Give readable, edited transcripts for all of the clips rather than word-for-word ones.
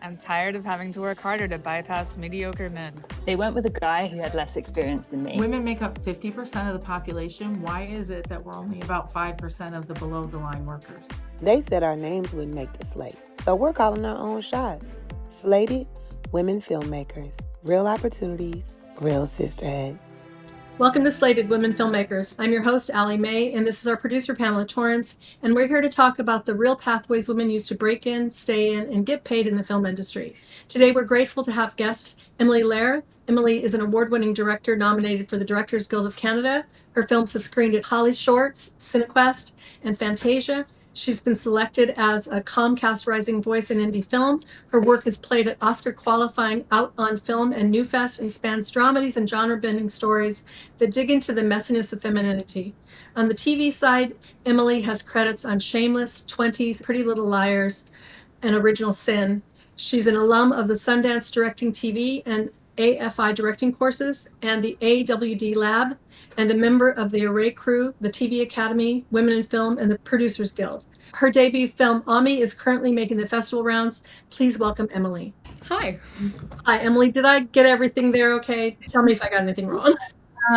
I'm tired of having to work harder to bypass mediocre men. They went with a guy who had less experience than me. Women make up 50% of the population. Why is it that we're only about 5% of the below the line workers? They said our names wouldn't make the slate, so we're calling our own shots. Slated Women Filmmakers. Real opportunities, real sisterhood. Welcome to Slated Women Filmmakers. I'm your host, Allie Mae, and this is our producer, Pamela Torrance, and we're here to talk about the real pathways women use to break in, stay in, and get paid in the film industry. Today, we're grateful to have guest Emily Lerer. Emily is an award-winning director nominated for the Directors Guild of Canada. Her films have screened at Holly Shorts, Cinequest, and Fantasia. She's been selected as a Comcast Rising Voice in Indie Film. Her work is played at Oscar qualifying Out on Film and Newfest and spans dramedies and genre-bending stories that dig into the messiness of femininity. On the TV side, Emily has credits on Shameless, 20s, Pretty Little Liars, and Original Sin. She's an alum of the Sundance Directing TV and AFI directing courses and the AWD Lab, and a member of the Array Crew, the TV Academy, Women in Film, and the Producers Guild. Her debut film, Ami, is currently making the festival rounds. Please welcome Emily. Hi. Hi, Emily. Did I get everything there okay? Tell me if I got anything wrong.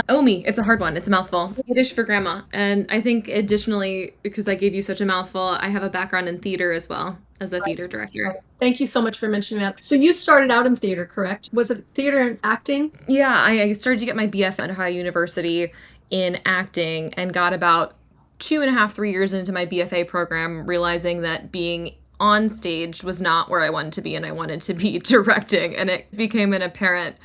Omi, it's a hard one. It's a mouthful. Yiddish for grandma. And I think additionally, because I gave you such a mouthful, I have a background in theater as well as a theater director. Thank you so much for mentioning that. So you started out in theater, correct? Was it theater and acting? Yeah, I started to get my BF at Ohio University in acting and got about 2.5, 3 years into my BFA program, realizing that being on stage was not where I wanted to be, and I wanted to be directing. And it became an apparent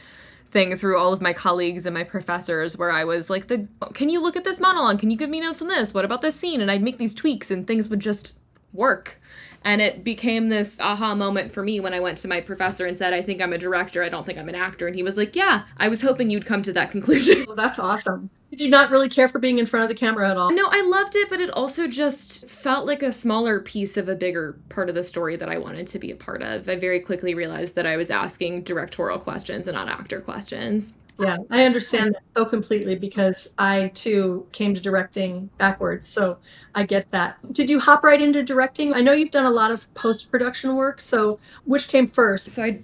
thing through all of my colleagues and my professors where I was like, can you look at this monologue? Can you give me notes on this? What about this scene? And I'd make these tweaks and things would just work. And it became this aha moment for me when I went to my professor and said, I think I'm a director. I don't think I'm an actor. And he was like, yeah, I was hoping you'd come to that conclusion. Well, that's awesome. Did you not really care for being in front of the camera at all? No, I loved it, but it also just felt like a smaller piece of a bigger part of the story that I wanted to be a part of. I very quickly realized that I was asking directorial questions and not actor questions. Yeah, I understand that so completely because I too came to directing backwards, so I get that. Did you hop right into directing? I know you've done a lot of post-production work, so which came first? So I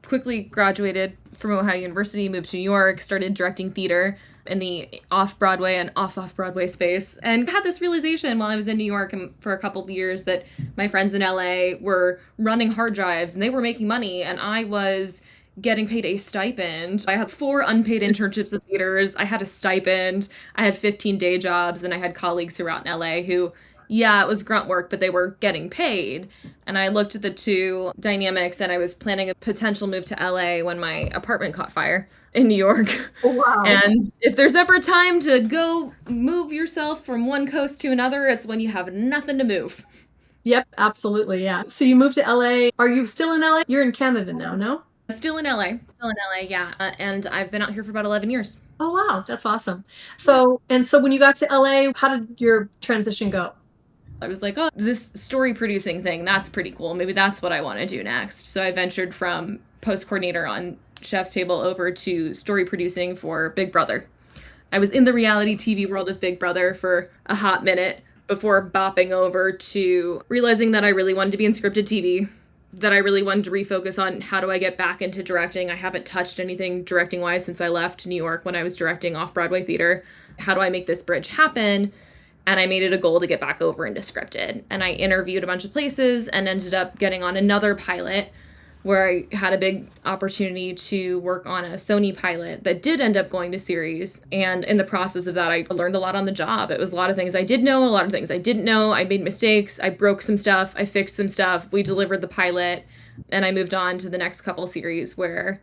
quickly graduated from Ohio University, moved to New York, started directing theater in the off-Broadway and off-Broadway space, and had this realization while I was in New York and for a couple of years that my friends in LA were running hard drives and they were making money, and I was getting paid a stipend. I had 4 unpaid internships at theaters. I had a stipend. I had 15 day jobs. And I had colleagues who were out in LA who, yeah, it was grunt work, but they were getting paid. And I looked at the two dynamics and I was planning a potential move to LA when my apartment caught fire in New York. Oh, wow. And if there's ever time to go move yourself from one coast to another, it's when you have nothing to move. Yep, absolutely, yeah. So you moved to LA. Are you still in LA? You're in Canada now, no? Still in LA, yeah. And I've been out here for about 11 years. Oh, wow, that's awesome. So when you got to LA, how did your transition go? I was like, oh, this story producing thing, that's pretty cool. Maybe that's what I want to do next. So I ventured from post coordinator on Chef's Table over to story producing for Big Brother. I was in the reality TV world of Big Brother for a hot minute before bopping over to realizing that I really wanted to be in scripted TV, that I really wanted to refocus on how do I get back into directing. I haven't touched anything directing-wise since I left New York when I was directing off-Broadway theater. How do I make this bridge happen? And I made it a goal to get back over into scripted. And I interviewed a bunch of places and ended up getting on another pilot where I had a big opportunity to work on a Sony pilot that did end up going to series. And in the process of that, I learned a lot on the job. It was a lot of things I did know, a lot of things I didn't know. I made mistakes. I broke some stuff. I fixed some stuff. We delivered the pilot. And I moved on to the next couple series where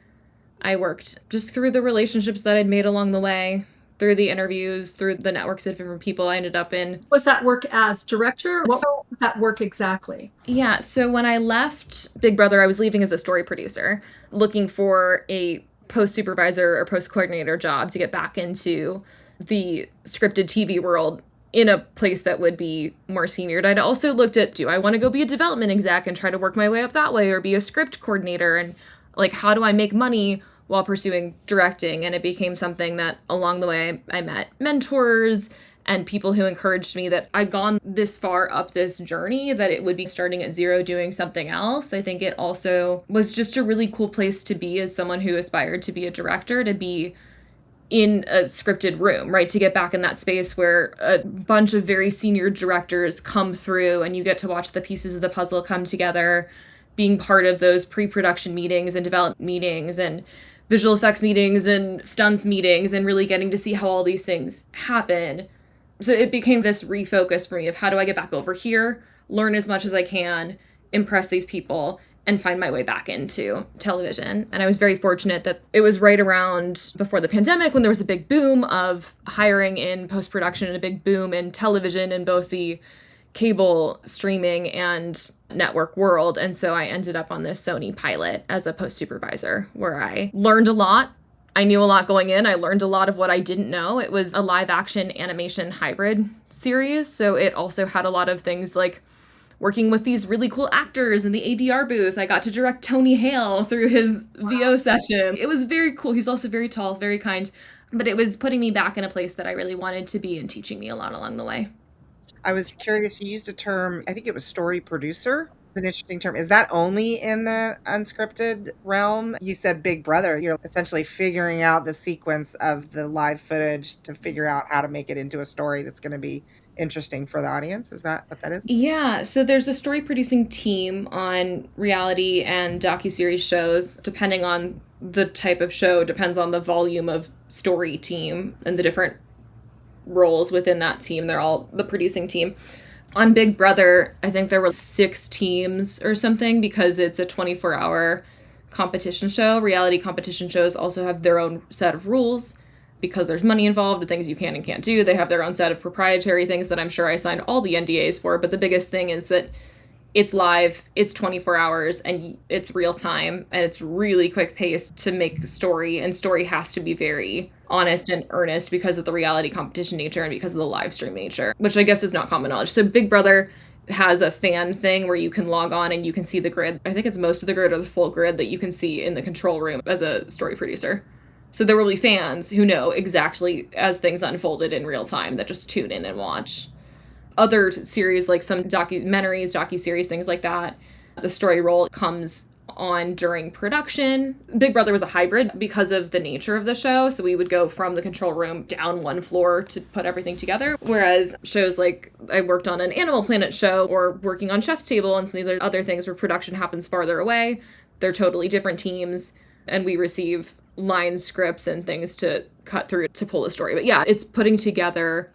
I worked just through the relationships that I'd made along the way, through the interviews, through the networks of different people I ended up in. Was that work as director? What was that work exactly? Yeah, so when I left Big Brother, I was leaving as a story producer, looking for a post-supervisor or post-coordinator job to get back into the scripted TV world in a place that would be more senior. I'd also looked at, do I want to go be a development exec and try to work my way up that way, or be a script coordinator, and like, how do I make money while pursuing directing? And it became something that along the way I met mentors and people who encouraged me that I'd gone this far up this journey, that it would be starting at zero doing something else. I think it also was just a really cool place to be as someone who aspired to be a director, to be in a scripted room, right? To get back in that space where a bunch of very senior directors come through and you get to watch the pieces of the puzzle come together, being part of those pre-production meetings and development meetings and visual effects meetings and stunts meetings, and really getting to see how all these things happen. So it became this refocus for me of how do I get back over here, learn as much as I can, impress these people, and find my way back into television. And I was very fortunate that it was right around before the pandemic when there was a big boom of hiring in post-production and a big boom in television in both the cable streaming and network world. And so I ended up on this Sony pilot as a post supervisor, where I learned a lot. I knew a lot going in. I learned a lot of what I didn't know. It was a live action animation hybrid series. So it also had a lot of things like working with these really cool actors in the ADR booth. I got to direct Tony Hale through his VO session. It was very cool. He's also very tall, very kind, but it was putting me back in a place that I really wanted to be and teaching me a lot along the way. I was curious, you used a term, I think it was story producer. It's an interesting term. Is that only in the unscripted realm? You said Big Brother. You're essentially figuring out the sequence of the live footage to figure out how to make it into a story that's going to be interesting for the audience. Is that what that is? Yeah, so there's a story producing team on reality and docuseries shows. Depending on the type of show, depends on the volume of story team and the different roles within that team. They're all the producing team. On Big Brother, I think there were 6 teams or something, because it's a 24-hour competition show. Reality competition shows also have their own set of rules because there's money involved, the things you can and can't do. They have their own set of proprietary things that I'm sure I signed all the NDAs for. But the biggest thing is that it's live, it's 24 hours, and it's real time, and it's really quick paced to make story, and story has to be very honest and earnest because of the reality competition nature and because of the live stream nature, which I guess is not common knowledge. So Big Brother has a fan thing where you can log on and you can see the grid. I think it's most of the grid or the full grid that you can see in the control room as a story producer. So there will be fans who know exactly as things unfolded in real time that just tune in and watch. Other series, like some documentaries, docuseries, things like that, the story role comes on during production. Big Brother was a hybrid because of the nature of the show. So we would go from the control room down one floor to put everything together. Whereas shows like I worked on an Animal Planet show or working on Chef's Table and some of the other things where production happens farther away. They're totally different teams. And we receive line scripts and things to cut through to pull the story. But yeah, it's putting together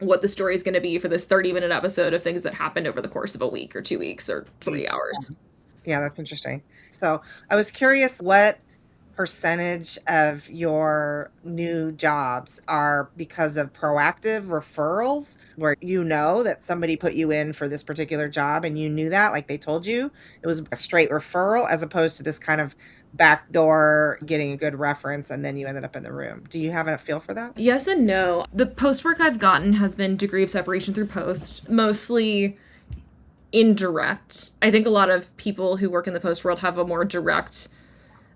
what the story is going to be for this 30-minute episode of things that happened over the course of a week or 2 weeks or 3 hours. Yeah, that's interesting. So I was curious what percentage of your new jobs are because of proactive referrals, where you know that somebody put you in for this particular job and you knew that, like they told you it was a straight referral, as opposed to this kind of backdoor getting a good reference and then you ended up in the room. Do you have a feel for that? Yes and no. The post work I've gotten has been degree of separation through post, mostly indirect. I think a lot of people who work in the post world have a more direct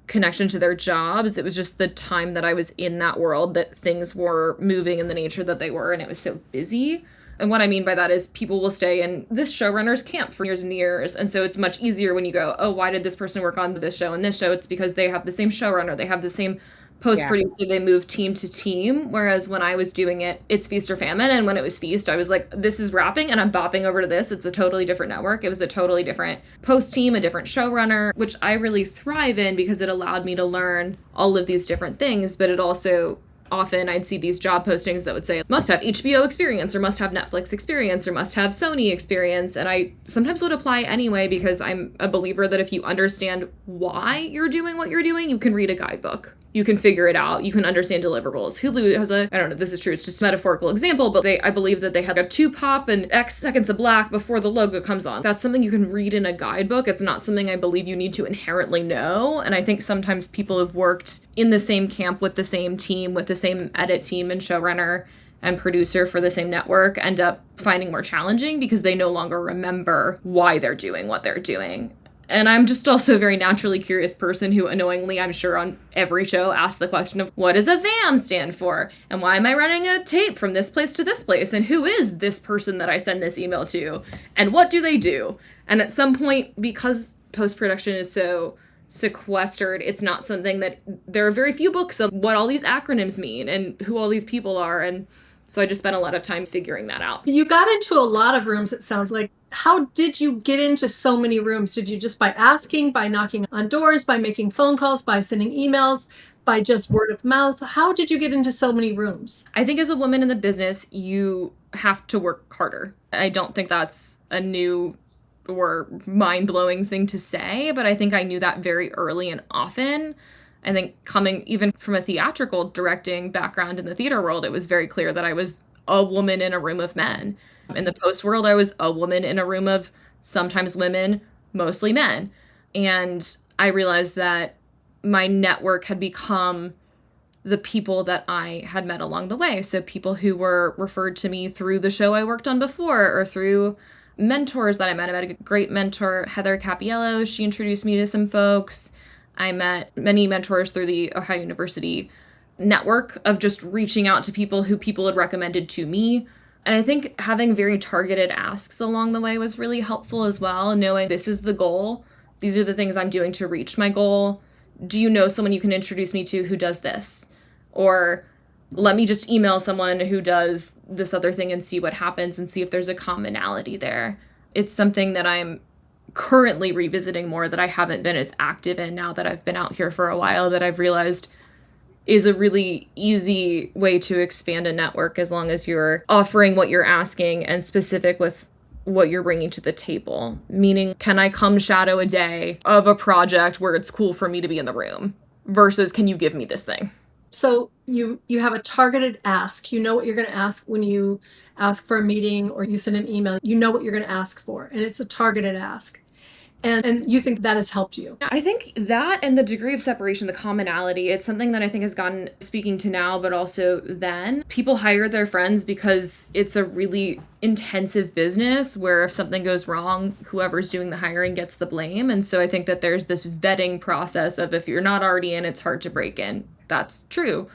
connection to their jobs. It was just the time that I was in that world that things were moving in the nature that they were, and it was so busy. And what I mean by that is people will stay in this showrunner's camp for years and years. And so it's much easier when you go, oh, why did this person work on this show and this show? It's because they have the same showrunner. They have the same post-producer. They move team to team. Whereas when I was doing it, it's feast or famine. And when it was feast, I was like, this is wrapping and I'm bopping over to this. It's a totally different network. It was a totally different post team, a different showrunner, which I really thrive in because it allowed me to learn all of these different things. But it also often I'd see these job postings that would say must have HBO experience or must have Netflix experience or must have Sony experience. And I sometimes would apply anyway because I'm a believer that if you understand why you're doing what you're doing, you can read a guidebook. You can figure it out. You can understand deliverables. Hulu has I don't know if this is true, it's just a metaphorical example, but I believe that they have a 2 pop and X seconds of black before the logo comes on. That's something you can read in a guidebook. It's not something I believe you need to inherently know. And I think sometimes people have worked in the same camp with the same team, with the same edit team and showrunner and producer for the same network, end up finding more challenging because they no longer remember why they're doing what they're doing. And I'm just also a very naturally curious person who annoyingly, I'm sure on every show, asks the question of what does a VAM stand for? And why am I running a tape from this place to this place? And who is this person that I send this email to? And what do they do? And at some point, because post-production is so sequestered, it's not something that there are very few books of what all these acronyms mean and who all these people are. And so I just spent a lot of time figuring that out. You got into a lot of rooms, it sounds like. How did you get into so many rooms? Did you just by asking, by knocking on doors, by making phone calls, by sending emails, by just word of mouth? How did you get into so many rooms? I think as a woman in the business, you have to work harder. I don't think that's a new or mind-blowing thing to say, but I think I knew that very early and often. I think coming even from a theatrical directing background in the theater world, it was very clear that I was a woman in a room of men. In the post world, I was a woman in a room of sometimes women, mostly men. And I realized that my network had become the people that I had met along the way. So people who were referred to me through the show I worked on before or through mentors that I met. I met a great mentor, Heather Capiello. She introduced me to some folks. I met many mentors through the Ohio University network of just reaching out to people who people had recommended to me. And I think having very targeted asks along the way was really helpful as well, knowing this is the goal. These are the things I'm doing to reach my goal. Do you know someone you can introduce me to who does this? Or let me just email someone who does this other thing and see what happens and see if there's a commonality there. It's something that I'm currently revisiting more that I haven't been as active in now that I've been out here for a while, that I've realized is a really easy way to expand a network as long as you're offering what you're asking and specific with what you're bringing to the table. Meaning, can I come shadow a day of a project where it's cool for me to be in the room versus can you give me this thing? So you have a targeted ask. You know what you're going to ask when you ask for a meeting or you send an email. You know what you're going to ask for, and it's a targeted ask. And you think that has helped you? I think that and the degree of separation, the commonality, it's something that I think has gotten speaking to now, but also then. People hire their friends because it's a really intensive business where if something goes wrong, whoever's doing the hiring gets the blame. And so I think that there's this vetting process of if you're not already in, it's hard to break in. That's true.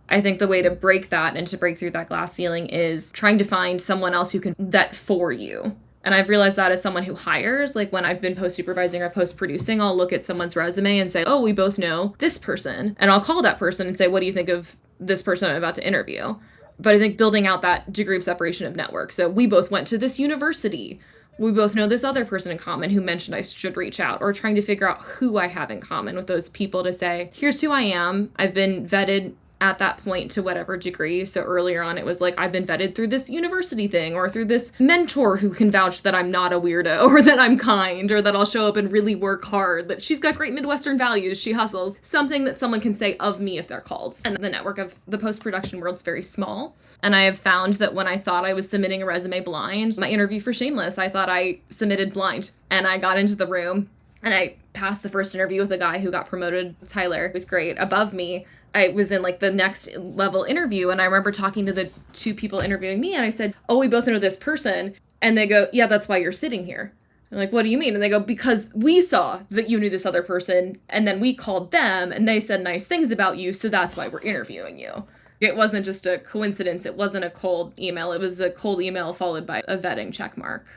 I think the way to break that and to break through that glass ceiling is trying to find someone else who can vet for you. And I've realized that as someone who hires, like when I've been post-supervising or post-producing, I'll look at someone's resume and say, oh, we both know this person. And I'll call that person and say, what do you think of this person I'm about to interview? But I think building out that degree of separation of network. So we both went to this university. We both know this other person in common who mentioned I should reach out, or trying to figure out who I have in common with those people to say, here's who I am. I've been vetted at that point to whatever degree. So earlier on, it was like, I've been vetted through this university thing or through this mentor who can vouch that I'm not a weirdo or that I'm kind or that I'll show up and really work hard, that she's got great Midwestern values, she hustles, something that someone can say of me if they're called. And the network of the post-production world's very small. And I have found that when I thought I was submitting a resume blind, my interview for Shameless, I thought I submitted blind. And I got into the room and I passed the first interview with a guy who got promoted, Tyler, who's great, above me. I was in like the next level interview, and I remember talking to the two people interviewing me, and I said, oh, we both know this person. And they go, yeah, that's why you're sitting here. I'm like, what do you mean? And they go, because we saw that you knew this other person, and then we called them, and they said nice things about you, so that's why we're interviewing you. It wasn't just a coincidence. It wasn't a cold email. It was a cold email followed by a vetting check mark.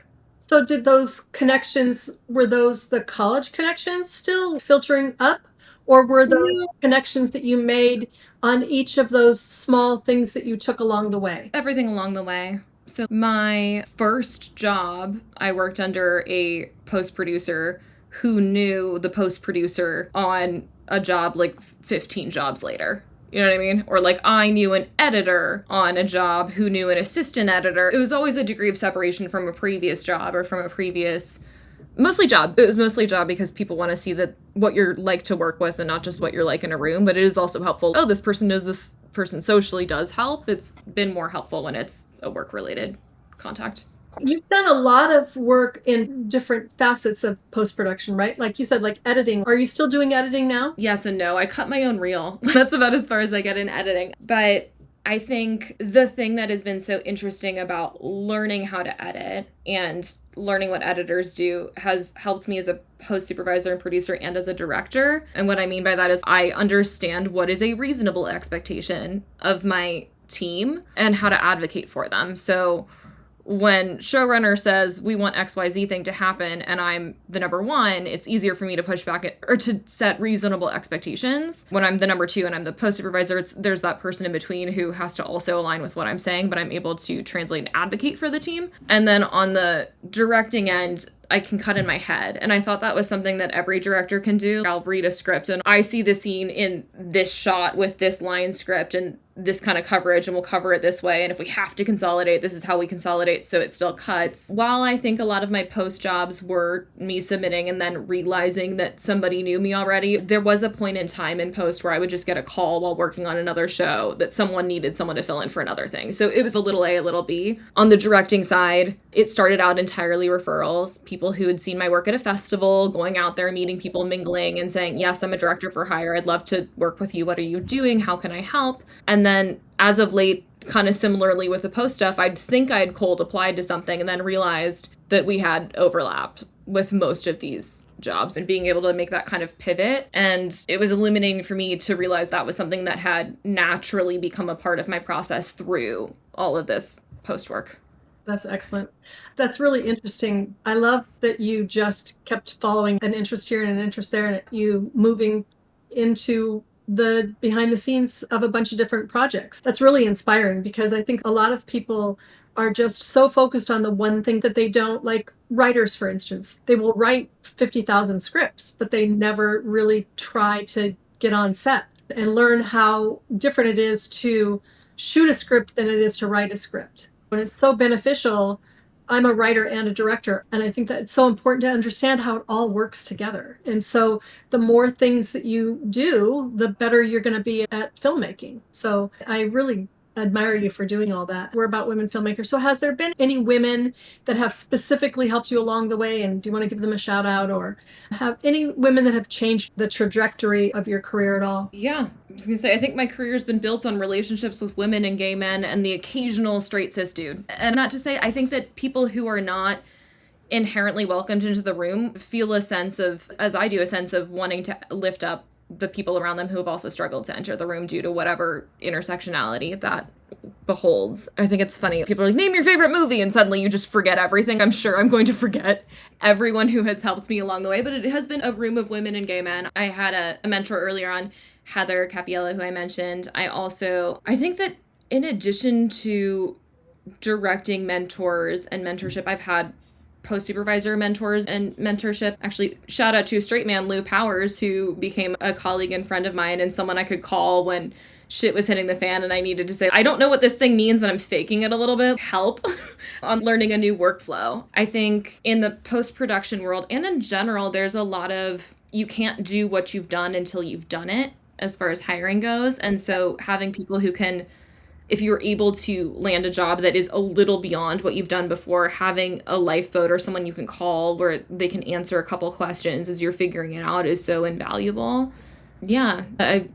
So did those connections, were those the college connections still filtering up? Or were those connections that you made on each of those small things that you took along the way? Everything along the way. So my first job, I worked under a post-producer who knew the post-producer on a job like 15 jobs later. You know what I mean? Or like I knew an editor on a job who knew an assistant editor. It was always a degree of separation from a previous job or from a previous... Mostly job. It was mostly job because people want to see that what you're like to work with and not just what you're like in a room. But it is also helpful. Oh, this person knows this person socially does help. It's been more helpful when it's a work-related contact. You've done a lot of work in different facets of post-production, right? Like you said, like editing. Are you still doing editing now? Yes and no. I cut my own reel. That's about as far as I get in editing. But I think the thing that has been so interesting about learning how to edit and learning what editors do has helped me as a post supervisor and producer and as a director. And what I mean by that is I understand what is a reasonable expectation of my team and how to advocate for them. So when showrunner says we want XYZ thing to happen and I'm the number one, it's easier for me to push back or to set reasonable expectations. When I'm the number two and I'm the post supervisor, there's that person in between who has to also align with what I'm saying, but I'm able to translate and advocate for the team. And then on the directing end, I can cut in my head. And I thought that was something that every director can do. I'll read a script and I see the scene in this shot with this line script and this kind of coverage, and we'll cover it this way. And if we have to consolidate, this is how we consolidate so it still cuts. While I think a lot of my post jobs were me submitting and then realizing that somebody knew me already, there was a point in time in post where I would just get a call while working on another show that someone needed someone to fill in for another thing. So it was a little A, a little B. On the directing side, it started out entirely referrals, people who had seen my work at a festival, going out there, meeting people, mingling and saying, yes, I'm a director for hire. I'd love to work with you. What are you doing? How can I help? And then as of late, kind of similarly with the post stuff, I'd think I'd cold applied to something and then realized that we had overlap with most of these jobs and being able to make that kind of pivot. And it was illuminating for me to realize that was something that had naturally become a part of my process through all of this post work. That's excellent. That's really interesting. I love that you just kept following an interest here and an interest there, and you moving into the behind the scenes of a bunch of different projects. That's really inspiring because I think a lot of people are just so focused on the one thing that they don't, like writers, for instance. They will write 50,000 scripts, but they never really try to get on set and learn how different it is to shoot a script than it is to write a script. When it's so beneficial, I'm a writer and a director, and I think that it's so important to understand how it all works together. And so the more things that you do, the better you're going to be at filmmaking. So I really admire you for doing all that. We're about women filmmakers. So has there been any women that have specifically helped you along the way? And do you want to give them a shout out, or have any women that have changed the trajectory of your career at all? Yeah, I was going to say, I think my career's been built on relationships with women and gay men and the occasional straight cis dude. And not to say, I think that people who are not inherently welcomed into the room feel a sense of, as I do, a sense of wanting to lift up the people around them who have also struggled to enter the room due to whatever intersectionality that beholds. I think it's funny. People are like, name your favorite movie, and suddenly you just forget everything. I'm sure I'm going to forget everyone who has helped me along the way, but it has been a room of women and gay men. I had a mentor earlier on, Heather Capiello, who I mentioned. I think that in addition to directing mentors and mentorship, I've had post-supervisor mentors and mentorship. Actually, shout out to a straight man, Lou Powers, who became a colleague and friend of mine and someone I could call when shit was hitting the fan and I needed to say, I don't know what this thing means and I'm faking it a little bit. Help on learning a new workflow. I think in the post-production world and in general, there's a lot of, you can't do what you've done until you've done it as far as hiring goes. And so having people who can, if you're able to land a job that is a little beyond what you've done before, having a lifeboat or someone you can call where they can answer a couple questions as you're figuring it out is so invaluable. Yeah, I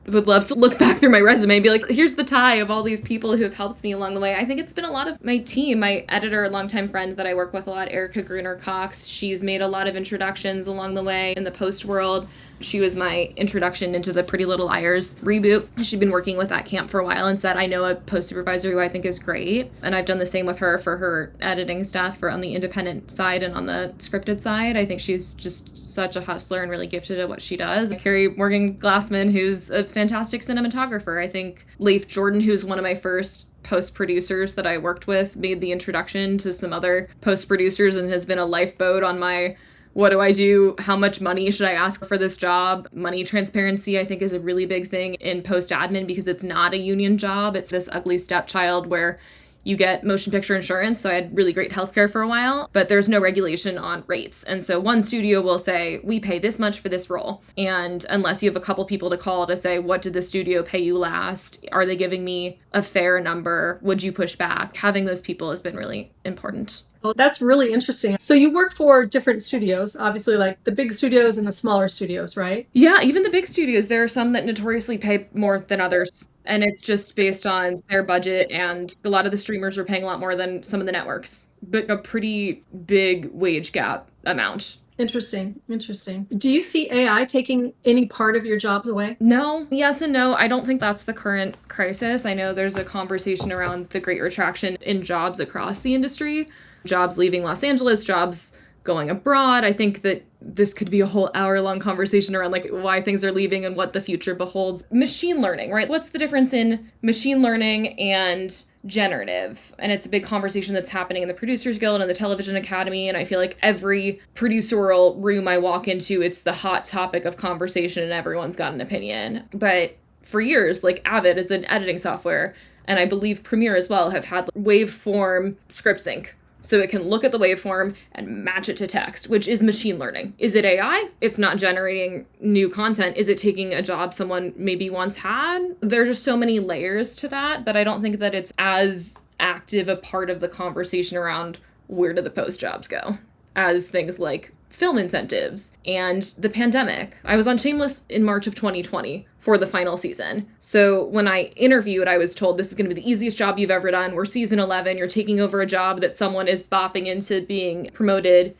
would love to look back through my resume and be like, here's the tie of all these people who have helped me along the way. I think it's been a lot of my team, my editor, longtime friend that I work with a lot, Erica Gruner-Cox. She's made a lot of introductions along the way in the post world. She was my introduction into the Pretty Little Liars reboot. She'd been working with that camp for a while and said, I know a post supervisor who I think is great. And I've done the same with her for her editing stuff for on the independent side and on the scripted side. I think she's just such a hustler and really gifted at what she does. Carrie Morgan Glassman, who's a fantastic cinematographer. I think Leif Jordan, who's one of my first post-producers that I worked with, made the introduction to some other post-producers and has been a lifeboat on my what do I do? How much money should I ask for this job? Money transparency, I think, is a really big thing in post-admin because it's not a union job. It's this ugly stepchild where you get motion picture insurance. So I had really great healthcare for a while, but there's no regulation on rates. And so one studio will say, we pay this much for this role. And unless you have a couple people to call to say, what did the studio pay you last? Are they giving me a fair number? Would you push back? Having those people has been really important. Well, that's really interesting. So you work for different studios, obviously, like the big studios and the smaller studios, right? Yeah, even the big studios, there are some that notoriously pay more than others. And it's just based on their budget, and a lot of the streamers are paying a lot more than some of the networks, but a pretty big wage gap amount. Interesting. Interesting. Do you see AI taking any part of your jobs away? No, yes and no. I don't think that's the current crisis. I know there's a conversation around the great retraction in jobs across the industry, jobs leaving Los Angeles, jobs going abroad. I think that this could be a whole hour-long conversation around like why things are leaving and what the future beholds. Machine learning, right? What's the difference in machine learning and generative? And it's a big conversation that's happening in the Producers Guild and the Television Academy. And I feel like every producerial room I walk into, it's the hot topic of conversation and everyone's got an opinion. But for years, like Avid is an editing software, and I believe Premiere as well, have had waveform script sync. So it can look at the waveform and match it to text, which is machine learning. Is it AI? It's not generating new content. Is it taking a job someone maybe once had? There are just so many layers to that, but I don't think that it's as active a part of the conversation around where do the post jobs go as things like film incentives and the pandemic. I was on Shameless in March of 2020 for the final season. So when I interviewed, I was told this is going to be the easiest job you've ever done. We're season 11. You're taking over a job that someone is bopping into being promoted.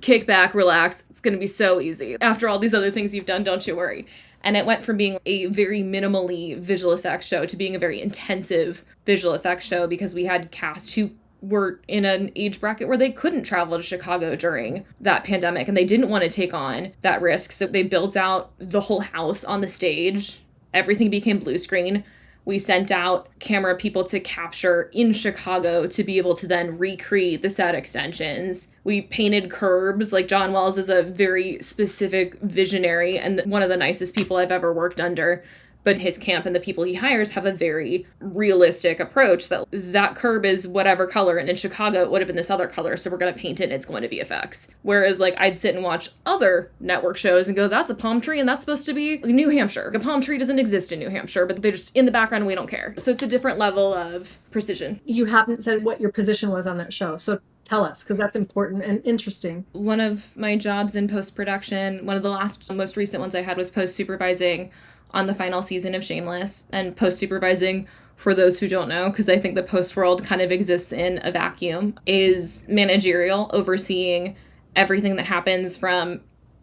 Kick back, relax. It's going to be so easy. After all these other things you've done, don't you worry. And it went from being a very minimally visual effects show to being a very intensive visual effects show because we had cast who were in an age bracket where they couldn't travel to Chicago during that pandemic, and they didn't want to take on that risk. So they built out the whole house on the stage. Everything became blue screen. We sent out camera people to capture in Chicago to be able to then recreate the set extensions. We painted curbs. Like John Wells is a very specific visionary and one of the nicest people I've ever worked under. But his camp and the people he hires have a very realistic approach that curb is whatever color, and in Chicago it would have been this other color, so we're going to paint it and it's going to be VFX. Whereas like I'd sit and watch other network shows and go, that's a palm tree and that's supposed to be New Hampshire. A palm tree doesn't exist in New Hampshire, but they're just in the background and we don't care. So it's a different level of precision. You haven't said what your position was on that show, so tell us, because that's important and interesting. One of my jobs in post-production, one of the most recent ones I had was post-supervising on the final season of Shameless. And post-supervising, for those who don't know, because I think the post world kind of exists in a vacuum, is managerial, overseeing everything that happens from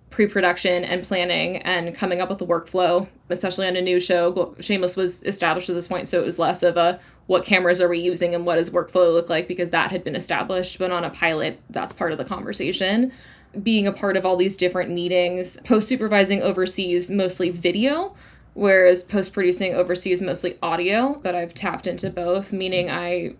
pre-production and planning and coming up with the workflow, especially on a new show. Shameless was established at this point, so it was less of a what cameras are we using and what does workflow look like, because that had been established. But on a pilot, that's part of the conversation. Being a part of all these different meetings, post-supervising oversees mostly video, whereas post-producing oversees mostly audio, but I've tapped into both, meaning I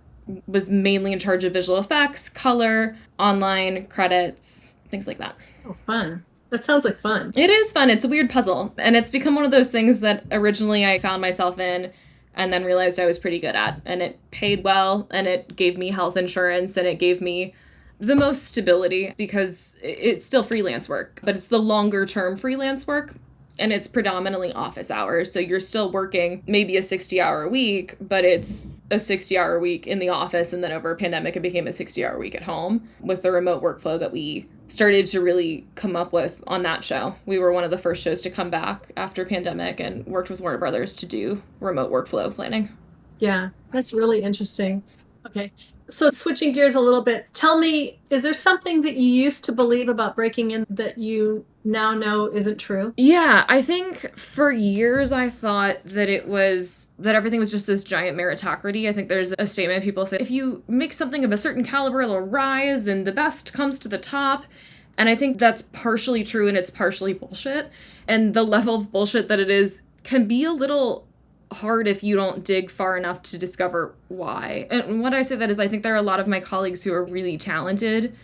was mainly in charge of visual effects, color, online, credits, things like that. Oh, fun. That sounds like fun. It is fun. It's a weird puzzle, and it's become one of those things that originally I found myself in and then realized I was pretty good at, and it paid well, and it gave me health insurance, and it gave me the most stability because it's still freelance work, but it's the longer term freelance work. And it's predominantly office hours. So you're still working maybe a 60-hour week, but it's a 60-hour week in the office. And then over a pandemic, it became a 60-hour week at home with the remote workflow that we started to really come up with on that show. We were one of the first shows to come back after pandemic and worked with Warner Brothers to do remote workflow planning. Yeah, that's really interesting. Okay. So switching gears a little bit, tell me, is there something that you used to believe about breaking in that you now know isn't true? Yeah, I think for years I thought that everything was just this giant meritocracy. I think there's a statement people say, if you make something of a certain caliber, it'll rise and the best comes to the top. And I think that's partially true and it's partially bullshit. And the level of bullshit that it is can be a little hard if you don't dig far enough to discover why. And what I say that is I think there are a lot of my colleagues who are really talented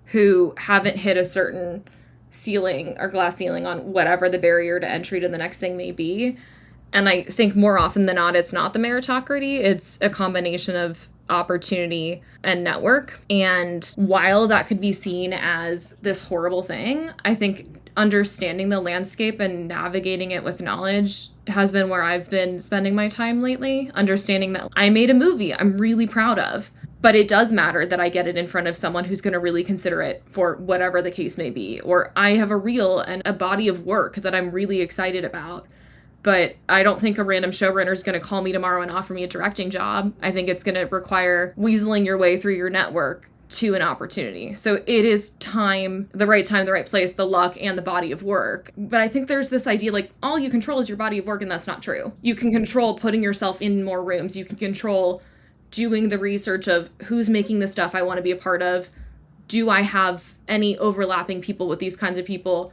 who haven't hit a certain ceiling or glass ceiling on whatever the barrier to entry to the next thing may be. And I think more often than not, it's not the meritocracy. It's a combination of opportunity and network. And while that could be seen as this horrible thing, I think understanding the landscape and navigating it with knowledge has been where I've been spending my time lately. Understanding that I made a movie I'm really proud of, But it does matter that I get it in front of someone who's going to really consider it for whatever the case may be. Or I have a reel and a body of work that I'm really excited about. But I don't think a random showrunner is going to call me tomorrow and offer me a directing job. I think it's going to require weaseling your way through your network to an opportunity. So it is time, the right place, the luck, and the body of work. But I think there's this idea like all you control is your body of work, and that's not true. You can control putting yourself in more rooms. You can control doing the research of who's making the stuff I want to be a part of. Do I have any overlapping people with these kinds of people?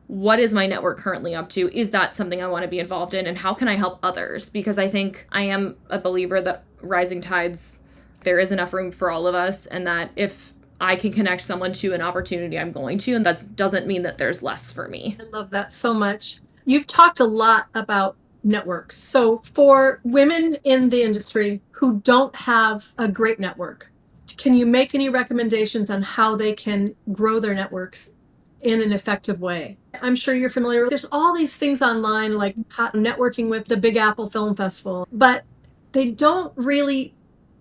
What is my network currently up to? Is that something I want to be involved in? And how can I help others? Because I think I am a believer that rising tides, there is enough room for all of us, and that if I can connect someone to an opportunity, I'm going to, and that doesn't mean that there's less for me. I love that so much. You've talked a lot about networks. So for women in the industry who don't have a great network, can you make any recommendations on how they can grow their networks in an effective way? I'm sure you're familiar with, there's all these things online like networking with the Big Apple Film Festival, but they don't really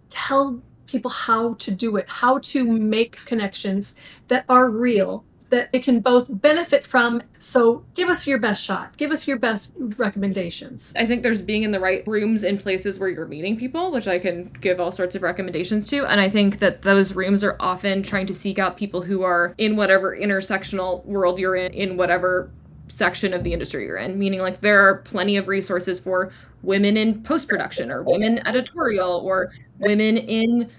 tell people how to do it, how to make connections that are real, that they can both benefit from. So give us your best shot. Give us your best recommendations. I think there's being in the right rooms in places where you're meeting people, which I can give all sorts of recommendations to. And I think that those rooms are often trying to seek out people who are in whatever intersectional world you're in whatever section of the industry you're in. Meaning like there are plenty of resources for women in post-production or women editorial or women in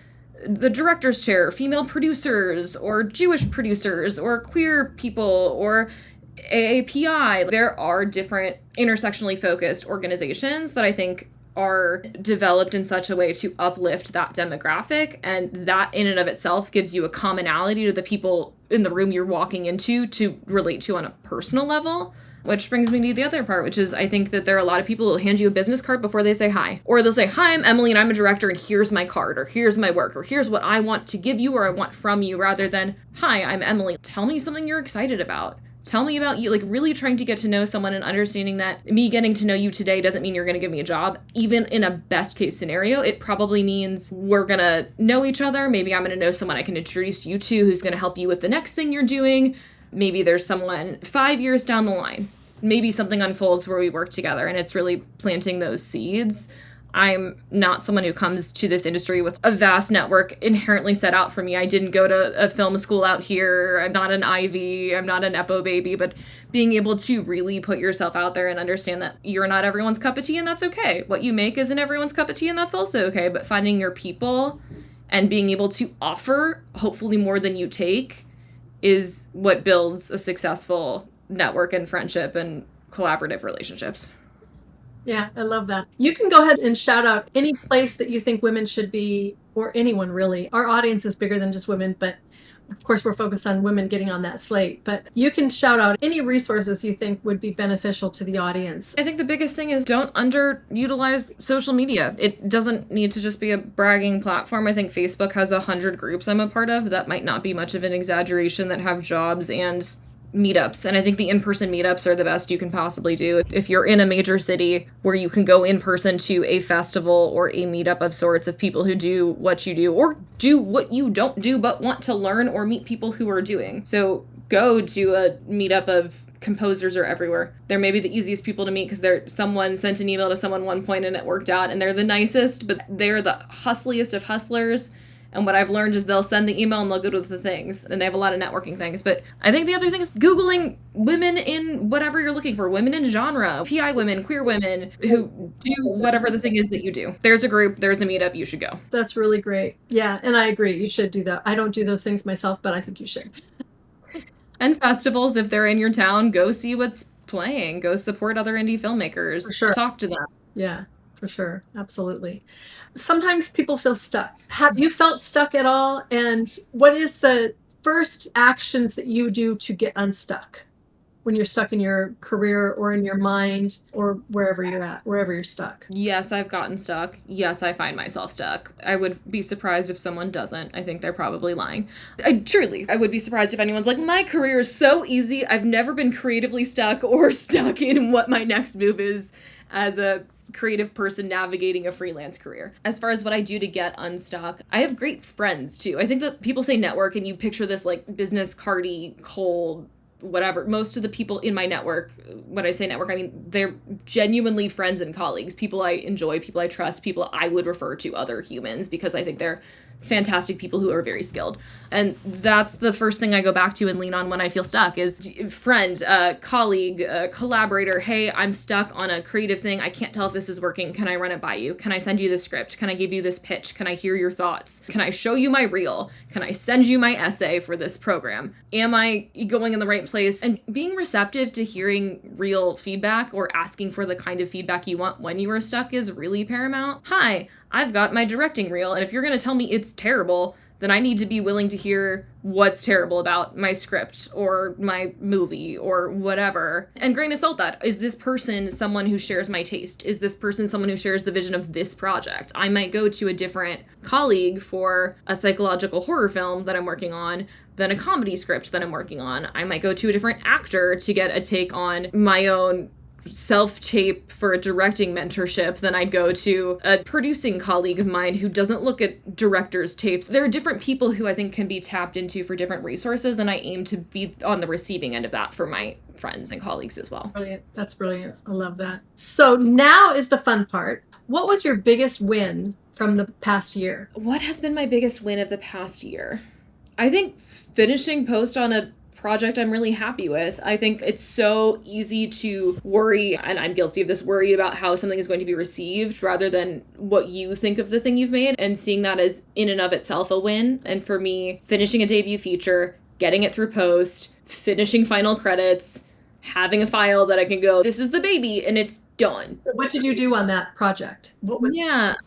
the director's chair, female producers or Jewish producers or queer people or AAPI. There are different intersectionally focused organizations that I think are developed in such a way to uplift that demographic, and that in and of itself gives you a commonality to the people in the room you're walking into to relate to on a personal level. Which brings me to the other part, which is I think that there are a lot of people who will hand you a business card before they say hi. Or they'll say, hi, I'm Emily and I'm a director and here's my card, or here's my work, or here's what I want to give you or I want from you, rather than, hi, I'm Emily. Tell me something you're excited about. Tell me about you, like really trying to get to know someone and understanding that me getting to know you today doesn't mean you're going to give me a job. Even in a best case scenario, it probably means we're going to know each other. Maybe I'm going to know someone I can introduce you to who's going to help you with the next thing you're doing. Maybe there's someone 5 years down the line. Maybe something unfolds where we work together, and it's really planting those seeds. I'm not someone who comes to this industry with a vast network inherently set out for me. I didn't go to a film school out here. I'm not an Ivy. I'm not an Epo baby, but being able to really put yourself out there and understand that you're not everyone's cup of tea, and that's okay. What you make isn't everyone's cup of tea, and that's also okay. But finding your people and being able to offer, hopefully more than you take, is what builds a successful network and friendship and collaborative relationships. Yeah, I love that. You can go ahead and shout out any place that you think women should be, or anyone really. Our audience is bigger than just women, but of course we're focused on women getting on that slate. But you can shout out any resources you think would be beneficial to the audience. I think the biggest thing is don't underutilize social media. It doesn't need to just be a bragging platform. I think Facebook has 100 groups I'm a part of. That might not be much of an exaggeration, that have jobs and meetups. And I think the in-person meetups are the best you can possibly do. If you're in a major city where you can go in person to a festival or a meetup of sorts of people who do what you do or do what you don't do but want to learn or meet people who are doing. So go to a meetup of composers are everywhere. They're maybe the easiest people to meet because someone sent an email to someone one point and it worked out, and they're the nicest, but they're the hustliest of hustlers. And what I've learned is they'll send the email and they'll go to the things, and they have a lot of networking things. But I think the other thing is Googling women in whatever you're looking for, women in genre, PI women, queer women who do whatever the thing is that you do. There's a group, there's a meetup, you should go. That's really great. Yeah, and I agree. You should do that. I don't do those things myself, but I think you should. And festivals, if they're in your town, go see what's playing. Go support other indie filmmakers. For sure. Talk to them. Yeah, for sure. Absolutely. Sometimes people feel stuck. Have you felt stuck at all? And what is the first actions that you do to get unstuck when you're stuck in your career or in your mind or wherever you're at, wherever you're stuck? Yes, I've gotten stuck. Yes, I find myself stuck. I would be surprised if someone doesn't. I think they're probably lying. I would be surprised if anyone's like, my career is so easy. I've never been creatively stuck or stuck in what my next move is as a creative person navigating a freelance career. As far as what I do to get unstuck, I have great friends too. I think that people say network and you picture this like business cardy, cold, whatever. Most of the people in my network, when I say network, I mean they're genuinely friends and colleagues, people I enjoy, people I trust, people I would refer to other humans because I think they're fantastic people who are very skilled. And that's the first thing I go back to and lean on when I feel stuck is friend, colleague, collaborator. Hey, I'm stuck on a creative thing. I can't tell if this is working. Can I run it by you? Can I send you the script? Can I give you this pitch? Can I hear your thoughts? Can I show you my reel? Can I send you my essay for this program? Am I going in the right place? And being receptive to hearing real feedback or asking for the kind of feedback you want when you are stuck is really paramount. Hi, I've got my directing reel, and if you're going to tell me it's terrible, then I need to be willing to hear what's terrible about my script or my movie or whatever. And grain of salt that. Is this person someone who shares my taste? Is this person someone who shares the vision of this project? I might go to a different colleague for a psychological horror film that I'm working on than a comedy script that I'm working on. I might go to a different actor to get a take on my own self-tape for a directing mentorship than I'd go to a producing colleague of mine who doesn't look at directors' tapes. There are different people who I think can be tapped into for different resources, and I aim to be on the receiving end of that for my friends and colleagues as well. Brilliant. That's brilliant. I love that. So now is the fun part. What was your biggest win from the past year? What has been my biggest win of the past year? I think finishing post on a project I'm really happy with. I think it's so easy to worry, and I'm guilty of this, worry about how something is going to be received rather than what you think of the thing you've made, and seeing that as in and of itself a win. And for me, finishing a debut feature, getting it through post, finishing final credits, having a file that I can go, this is the baby, and it's done. What did you do on that project?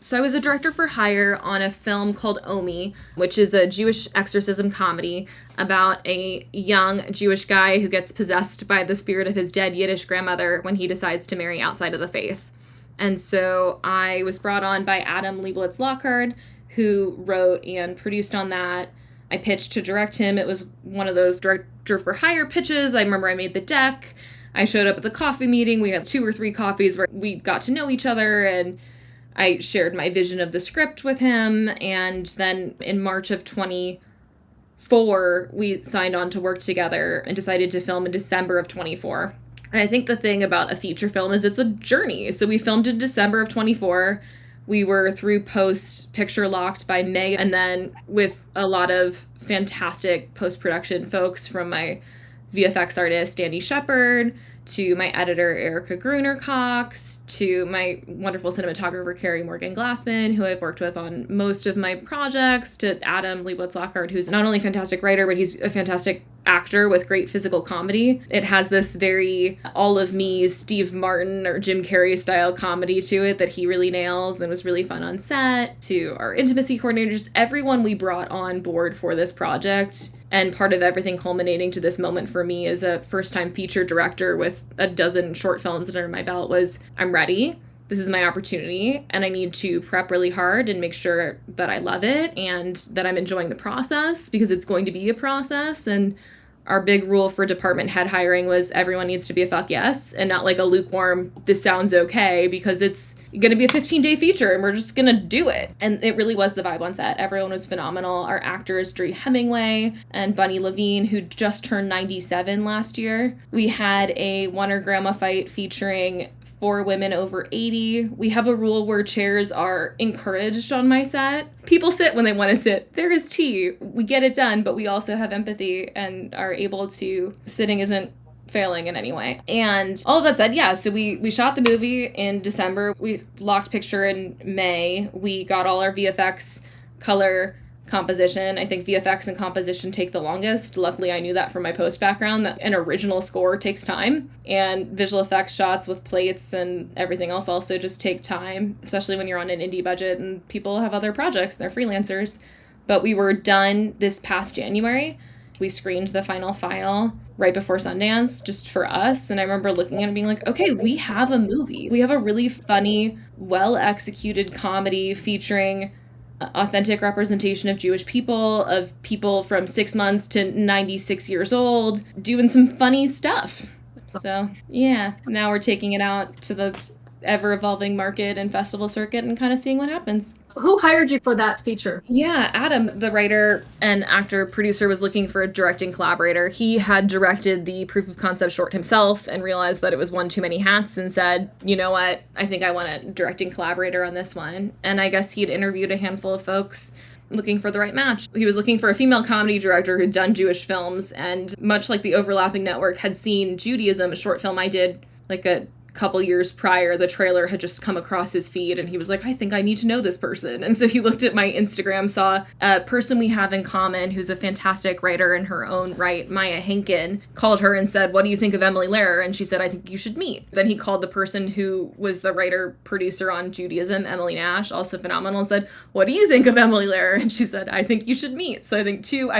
So I was a director for hire on a film called Omi, which is a Jewish exorcism comedy about a young Jewish guy who gets possessed by the spirit of his dead Yiddish grandmother when he decides to marry outside of the faith. And so I was brought on by Adam Leibowitz-Lockhart, who wrote and produced on that. I pitched to direct him. It was one of those director for hire pitches. I remember I made the deck. I showed up at the coffee meeting. We had 2 or 3 coffees where we got to know each other, and I shared my vision of the script with him. And then in March of 24, we signed on to work together and decided to film in December of 24. And I think the thing about a feature film is it's a journey. So we filmed in December of 24. We were through post picture locked by May, and then with a lot of fantastic post-production folks, from my VFX artist Andy Shepard to my editor Erica Gruner-Cox to my wonderful cinematographer Carrie Morgan Glassman, who I've worked with on most of my projects, to Adam Leibowitz-Lockhart, who's not only a fantastic writer, but he's a fantastic actor with great physical comedy. It has this very all of me Steve Martin or Jim Carrey style comedy to it that he really nails and was really fun on set. To our intimacy coordinators, everyone we brought on board for this project, and part of everything culminating to this moment for me as a first-time feature director with a dozen short films under my belt was, I'm ready. This is my opportunity, and I need to prep really hard and make sure that I love it and that I'm enjoying the process, because it's going to be a process. And our big rule for department head hiring was everyone needs to be a fuck yes, and not like a lukewarm, this sounds okay, because it's going to be a 15-day feature and we're just going to do it. And it really was the vibe on set. Everyone was phenomenal. Our actors, Dree Hemingway and Bunny Levine, who just turned 97 last year. We had a Wonder Grandma fight featuring 4 women over 80. We have a rule where chairs are encouraged on my set. People sit when they want to sit. There is tea. We get it done, but we also have empathy and are able to, sitting isn't failing in any way. And all of that said, yeah, so we shot the movie in December. We locked picture in May. We got all our VFX, color, composition. I think VFX and composition take the longest. Luckily, I knew that from my post background, that an original score takes time, and visual effects shots with plates and everything else also just take time, especially when you're on an indie budget and people have other projects, they're freelancers. But we were done this past January. We screened the final file right before Sundance, just for us. And I remember looking at it being like, okay, we have a movie. We have a really funny, well-executed comedy featuring authentic representation of Jewish people, of people from 6 months to 96 years old, doing some funny stuff. So yeah, now we're taking it out to the ever-evolving market and festival circuit and kind of seeing what happens. Who hired you for that feature? Yeah, Adam, the writer and actor producer, was looking for a directing collaborator. He had directed the proof of concept short himself and realized that it was one too many hats and said, you know what, I think I want a directing collaborator on this one. And I guess he'd interviewed a handful of folks looking for the right match. He was looking for a female comedy director who'd done Jewish films, and much like the Overlapping Network had seen Judaism, a short film I did like a couple years prior. The trailer had just come across his feed and he was like, I think I need to know this person. And so he looked at my Instagram, saw a person we have in common who's a fantastic writer in her own right, Maya Henkin, called her and said, what do you think of Emily Lerer? And she said, I think you should meet. Then he called the person who was the writer producer on Judaism, Emily Nash, also phenomenal, and said, what do you think of Emily Lerer? And she said, I think you should meet. So I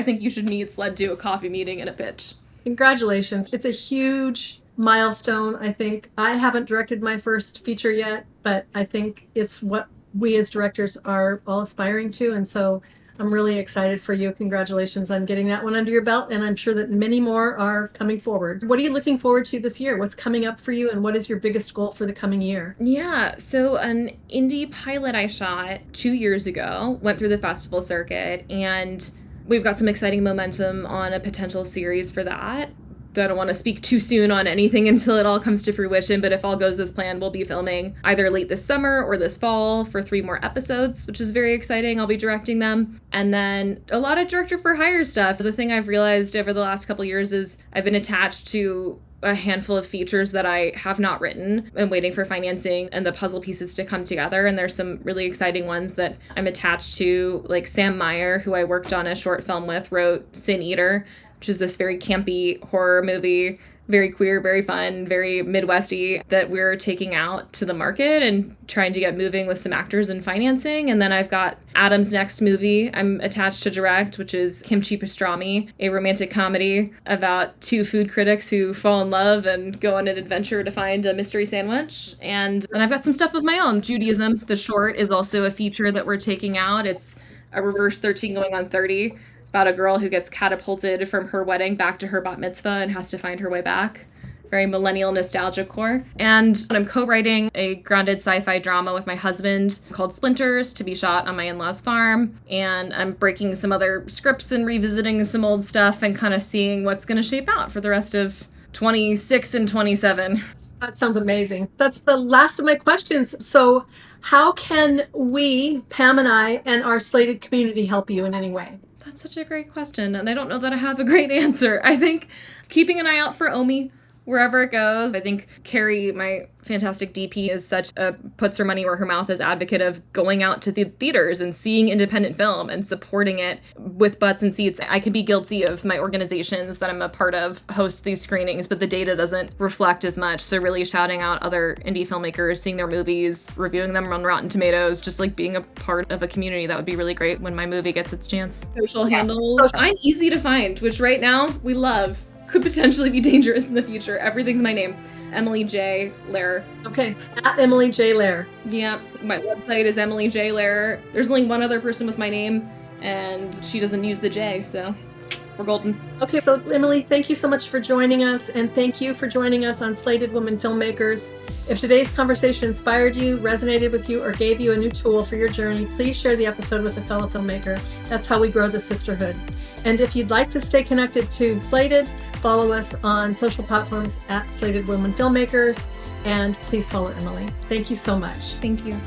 think you should meet's led to a coffee meeting and a pitch. Congratulations. It's a huge milestone. I think I haven't directed my first feature yet, but I think it's what we as directors are all aspiring to. And so I'm really excited for you. Congratulations on getting that one under your belt. And I'm sure that many more are coming forward. What are you looking forward to this year? What's coming up for you? And what is your biggest goal for the coming year? Yeah, so an indie pilot I shot 2 years ago went through the festival circuit, and we've got some exciting momentum on a potential series for that. I don't want to speak too soon on anything until it all comes to fruition, but if all goes as planned, we'll be filming either late this summer or this fall for 3 more episodes, which is very exciting. I'll be directing them. And then a lot of director for hire stuff. The thing I've realized over the last couple years is I've been attached to a handful of features that I have not written and waiting for financing and the puzzle pieces to come together. And there's some really exciting ones that I'm attached to, like Sam Meyer, who I worked on a short film with, wrote Sin Eater, which is this very campy horror movie, very queer, very fun, very Midwesty, that we're taking out to the market and trying to get moving with some actors and financing. And then I've got Adam's next movie I'm attached to direct, which is Kimchi Pastrami, a romantic comedy about 2 food critics who fall in love and go on an adventure to find a mystery sandwich. And I've got some stuff of my own. Judaism, the short, is also a feature that we're taking out. It's a reverse 13 going on 30. About a girl who gets catapulted from her wedding back to her bat mitzvah and has to find her way back. Very millennial nostalgia core. And I'm co-writing a grounded sci-fi drama with my husband called Splinters to be shot on my in-laws' farm. And I'm breaking some other scripts and revisiting some old stuff and kind of seeing what's going to shape out for the rest of 26 and 27. That sounds amazing. That's the last of my questions. So how can we, Pam and I, and our Slated community help you in any way? That's such a great question, and I don't know that I have a great answer. I think keeping an eye out for Omi wherever it goes. I think Carrie, my fantastic DP, is such a puts her money where her mouth is advocate of going out to the theaters and seeing independent film and supporting it with butts and seats. I can be guilty of my organizations that I'm a part of host these screenings, but the data doesn't reflect as much. So really shouting out other indie filmmakers, seeing their movies, reviewing them on Rotten Tomatoes, just like being a part of a community. That would be really great when my movie gets its chance. Social handles. I'm easy to find, which right now we love. Could potentially be dangerous in the future. Everything's my name. Emily J. Lerer. Okay, at Emily J. Lerer. Yeah, my website is Emily J. Lerer. There's only one other person with my name, and she doesn't use the J, so we're golden. Okay, so Emily, thank you so much for joining us, and thank you for joining us on Slated Women Filmmakers. If today's conversation inspired you, resonated with you, or gave you a new tool for your journey, please share the episode with a fellow filmmaker. That's how we grow the sisterhood. And if you'd like to stay connected to Slated, follow us on social platforms at Slated Women Filmmakers, and please follow Emily. Thank you so much. Thank you.